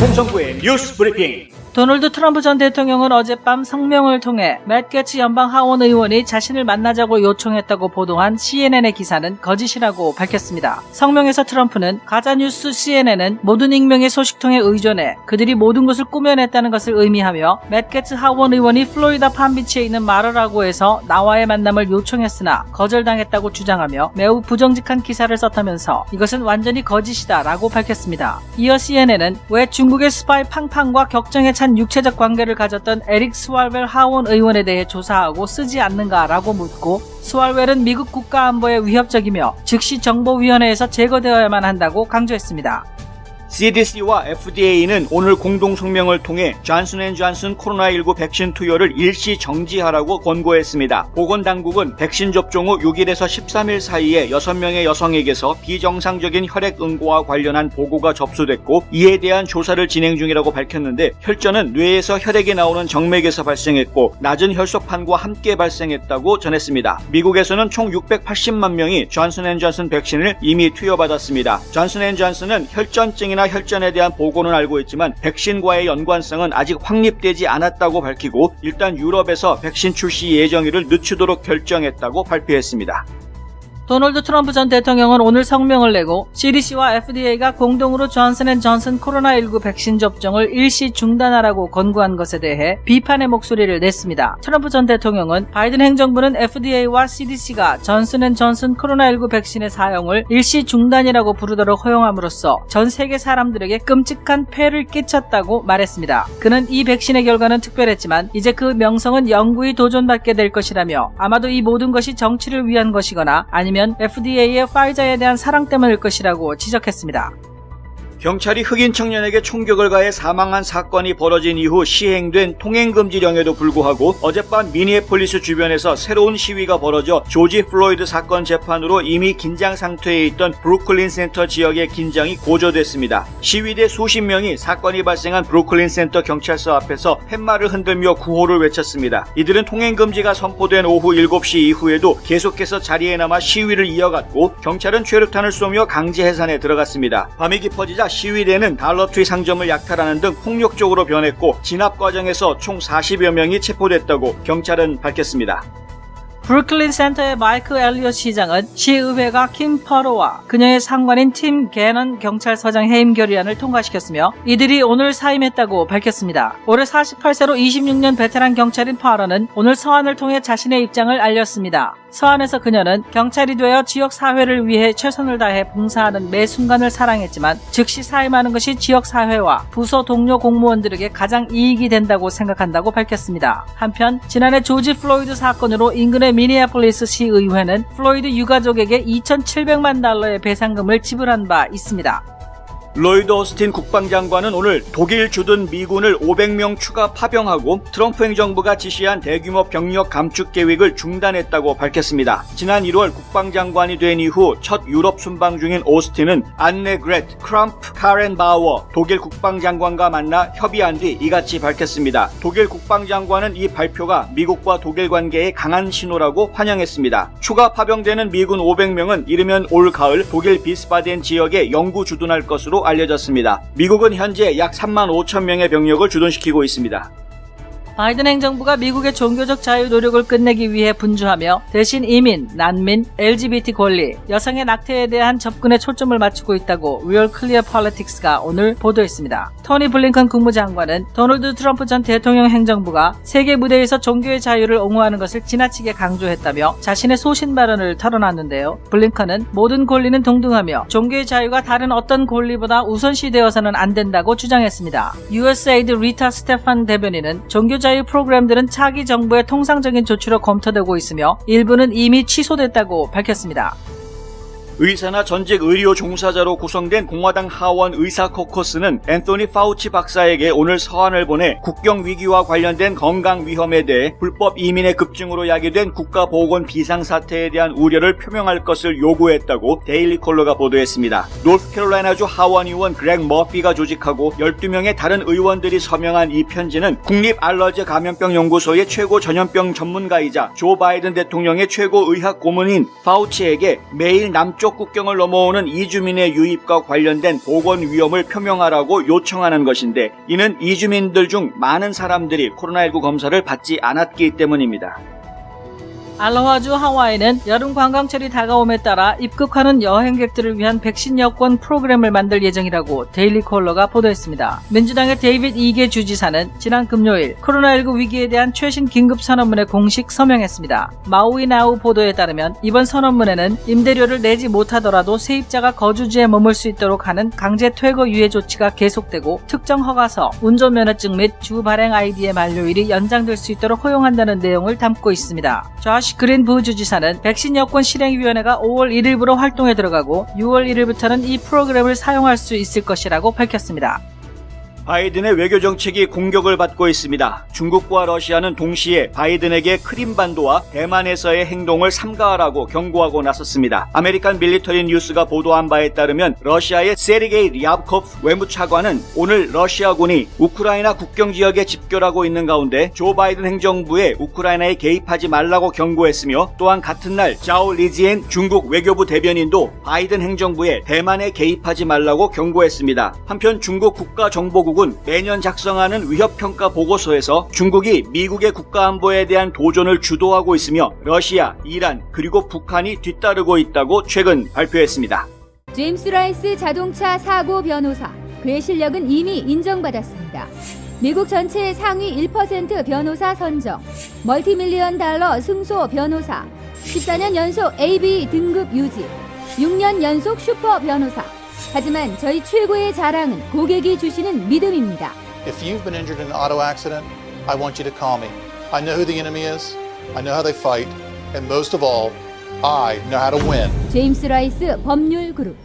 송성구의 뉴스 브리핑. 도널드 트럼프 전 대통령은 어젯밤 성명을 통해 맷 게츠 연방 하원 의원이 자신을 만나자고 요청했다고 보도한 CNN의 기사는 거짓이라고 밝혔습니다. 성명에서 트럼프는 가짜뉴스 CNN은 모든 익명의 소식통에 의존해 그들이 모든 것을 꾸며냈다는 것을 의미하며 맷 게츠 하원 의원이 플로리다 팜비치에 있는 마러라고에서 나와의 만남을 요청했으나 거절당했다고 주장하며 매우 부정직한 기사를 썼다면서 이것은 완전히 거짓이다 라고 밝혔습니다. 이어 CNN은 왜 중국의 스파이 팡팡과 격정에 찬 육체적 관계를 가졌던 에릭 스왈웰 하원 의원에 대해 조사하고 쓰지 않는가라고 묻고 스왈웰은 미국 국가안보에 위협적이며 즉시 정보위원회에서 제거되어야만 한다고 강조했습니다. CDC와 FDA는 오늘 공동 성명을 통해 존슨앤존슨 코로나19 백신 투여를 일시 정지하라고 권고했습니다. 보건당국은 백신 접종 후 6일에서 13일 사이에 6명의 여성에게서 비정상적인 혈액 응고와 관련한 보고가 접수됐고 이에 대한 조사를 진행 중이라고 밝혔는데 혈전은 뇌에서 혈액이 나오는 정맥에서 발생했고 낮은 혈소판과 함께 발생했다고 전했습니다. 미국에서는 총 680만 명이 존슨앤존슨 백신을 이미 투여받았습니다. 존슨앤존슨은 혈전증이나 혈전에 대한 보고는 알고 있지만 백신과의 연관성은 아직 확립되지 않았다고 밝히고 일단 유럽에서 백신 출시 예정일을 늦추도록 결정했다고 발표했습니다. 도널드 트럼프 전 대통령은 오늘 성명을 내고 CDC와 FDA가 공동으로 존슨앤존슨 코로나19 백신 접종을 일시 중단하라고 권고한 것에 대해 비판의 목소리를 냈습니다. 트럼프 전 대통령은 바이든 행정부는 FDA와 CDC가 존슨앤존슨 코로나19 백신의 사용을 일시 중단이라고 부르도록 허용함으로써 전 세계 사람들에게 끔찍한 폐를 끼쳤다고 말했습니다. 그는 이 백신의 결과는 특별했지만 이제 그 명성은 영구히 도전받게 될 것이라며 아마도 이 모든 것이 정치를 위한 것이거나 아니면 FDA의 파이자에 대한 사랑 때문일 것이라고 지적했습니다. 경찰이 흑인 청년에게 총격을 가해 사망한 사건이 벌어진 이후 시행된 통행금지령에도 불구하고 어젯밤 미니애폴리스 주변에서 새로운 시위가 벌어져 조지 플로이드 사건 재판으로 이미 긴장 상태에 있던 브루클린 센터 지역의 긴장이 고조됐습니다. 시위대 수십 명이 사건이 발생한 브루클린 센터 경찰서 앞에서 팻말을 흔들며 구호를 외쳤습니다. 이들은 통행금지가 선포된 오후 7시 이후에도 계속해서 자리에 남아 시위를 이어갔고 경찰은 최루탄을 쏘며 강제 해산에 들어갔습니다. 밤이 깊어지자 시위대는 달러트리 상점을 약탈하는 등 폭력적으로 변했고 진압 과정에서 총 40여 명이 체포됐다고 경찰은 밝혔습니다. 브루클린 센터의 마이크 엘리엇 시장은 시의회가 킴 퍼로와 그녀의 상관인 팀 게넌 경찰서장 해임 결의안을 통과시켰으며 이들이 오늘 사임했다고 밝혔습니다. 올해 48세로 26년 베테랑 경찰인 퍼로는 오늘 서한을 통해 자신의 입장을 알렸습니다. 서한에서 그녀는 경찰이 되어 지역 사회를 위해 최선을 다해 봉사하는 매 순간을 사랑했지만 즉시 사임하는 것이 지역 사회와 부서 동료 공무원들에게 가장 이익이 된다고 생각한다고 밝혔습니다. 한편 지난해 조지 플로이드 사건으로 인근의 미니애폴리스 시의회는 플로이드 유가족에게 2,700만 달러의 배상금을 지불한 바 있습니다. 로이드 오스틴 국방장관은 오늘 독일 주둔 미군을 500명 추가 파병하고 트럼프 행정부가 지시한 대규모 병력 감축 계획을 중단했다고 밝혔습니다. 지난 1월 국방장관이 된 이후 첫 유럽 순방 중인 오스틴은 안네그레트 크럼프 카렌바워 독일 국방장관과 만나 협의한 뒤 이같이 밝혔습니다. 독일 국방장관은 이 발표가 미국과 독일 관계의 강한 신호라고 환영했습니다. 추가 파병되는 미군 500명은 이르면 올 가을 독일 비스바덴 지역에 영구 주둔할 것으로 알려졌습니다. 미국은 현재 약 3만 5천 명의 병력을 주둔시키고 있습니다. 바이든 행정부가 미국의 종교적 자유 노력을 끝내기 위해 분주하며 대신 이민, 난민, LGBT 권리, 여성의 낙태에 대한 접근에 초점을 맞추고 있다고 리얼 클리어 폴리틱스가 오늘 보도했습니다. 토니 블링컨 국무장관은 도널드 트럼프 전 대통령 행정부가 세계 무대에서 종교의 자유를 옹호하는 것을 지나치게 강조했다며 자신의 소신 발언을 털어놨는데요. 블링컨은 모든 권리는 동등하며 종교의 자유가 다른 어떤 권리보다 우선시되어서는 안 된다고 주장했습니다. USAID 리타 스테판 대변인은 종교자유 프로그램들은 차기 정부의 통상적인 조치로 검토되고 있으며 일부는 이미 취소됐다고 밝혔습니다. 의사나 전직 의료 종사자로 구성된 공화당 하원 의사 코커스는 앤토니 파우치 박사에게 오늘 서한을 보내 국경 위기와 관련된 건강 위험에 대해 불법 이민의 급증으로 야기된 국가보건 비상사태에 대한 우려를 표명할 것을 요구했다고 데일리 컬러가 보도했습니다. 노스캐롤라이나주 하원 의원 그렉 머피가 조직하고 12명의 다른 의원들이 서명한 이 편지는 국립알러지 감염병 연구소의 최고 전염병 전문가이자 조 바이든 대통령의 최고 의학 고문인 파우치에게 매일 남쪽 북쪽 국경을 넘어오는 이주민의 유입과 관련된 보건 위험을 표명하라고 요청하는 것인데 이는 이주민들 중 많은 사람들이 코로나19 검사를 받지 않았기 때문입니다. 알로하주 하와이는 여름 관광철이 다가옴에 따라 입국하는 여행객들을 위한 백신 여권 프로그램을 만들 예정이라고 데일리 콜러가 보도했습니다. 민주당의 데이빗 이게 주지사는 지난 금요일 코로나19 위기에 대한 최신 긴급 선언문에 공식 서명했습니다. 마우이 나우 보도에 따르면 이번 선언문에는 임대료를 내지 못하더라도 세입자가 거주지에 머물 수 있도록 하는 강제 퇴거 유예 조치가 계속되고 특정 허가서, 운전면허증 및 주 발행 아이디의 만료일이 연장될 수 있도록 허용한다는 내용을 담고 있습니다. 조시 그린 부주지사는 백신 여권 실행위원회가 5월 1일부로 활동에 들어가고 6월 1일부터는 이 프로그램을 사용할 수 있을 것이라고 밝혔습니다. 바이든의 외교 정책이 공격을 받고 있습니다. 중국과 러시아는 동시에 바이든에게 크림반도와 대만에서의 행동을 삼가하라고 경고하고 나섰습니다. 아메리칸 밀리터리 뉴스가 보도한 바에 따르면 러시아의 세르게이 리압코프 외무차관은 오늘 러시아군이 우크라이나 국경 지역에 집결하고 있는 가운데 조 바이든 행정부에 우크라이나에 개입하지 말라고 경고했으며 또한 같은 날 자오 리지엔 중국 외교부 대변인도 바이든 행정부에 대만에 개입하지 말라고 경고했습니다. 한편 중국 국가정보국 매년 작성하는 위협평가 보고서에서 중국이 미국의 국가안보에 대한 도전을 주도하고 있으며 러시아, 이란, 그리고 북한이 뒤따르고 있다고 최근 발표했습니다. 제임스 라이스 자동차 사고 변호사, 그의 실력은 이미 인정받았습니다. 미국 전체의 상위 1% 변호사 선정, 멀티밀리언 달러 승소 변호사, 14년 연속 AB 등급 유지, 6년 연속 슈퍼 변호사. 하지만 저희 최고의 자랑은 고객이 주시는 믿음입니다. If you've been injured in an auto accident, I want you to call me. I know who the enemy is, I know how they fight, and most of all, I know how to win. 제임스 라이스 법률 그룹.